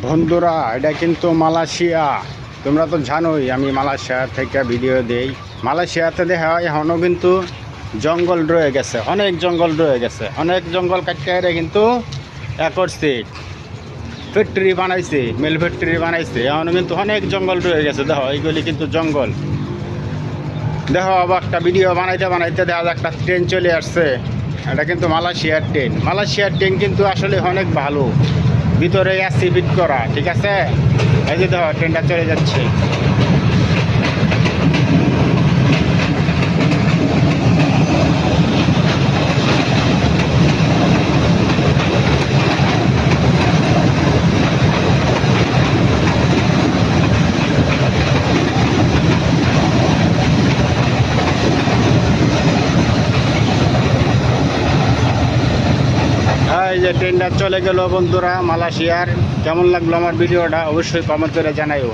বন্ধুরা, এটা কিন্তু মালয়েশিয়া। তোমরা তো জানোই আমি মালয়েশিয়া থেকে ভিডিও দেই। মালয়েশিয়াতে দেখা হয় এখনও কিন্তু জঙ্গল রয়ে গেছে, অনেক জঙ্গল রয়ে গেছে, অনেক জঙ্গল কাটতে কিন্তু করছে, ফ্যাক্টরি বানাইছে, মিল ফ্যাক্টরি বানাইছে। এখনও কিন্তু অনেক জঙ্গল রয়ে গেছে। দেখো এইগুলি কিন্তু জঙ্গল। দেখো আবার একটা ভিডিও বানাইতে বানাইতে দেখা যায় একটা ট্রেন চলে আসছে। এটা কিন্তু মালয়েশিয়ার ট্রেন। মালয়েশিয়ার ট্রেন কিন্তু আসলে অনেক ভালো, ভিতরে এসি ফিট করা, ঠিক আছে। এই যে দেখো ট্রেনটা চলে যাচ্ছে। এই যে ট্রেনটা চলে গেল বন্ধুরা মালয়েশিয়ার। কেমন লাগলো আমার ভিডিওটা অবশ্যই কমেন্ট করে জানাইও।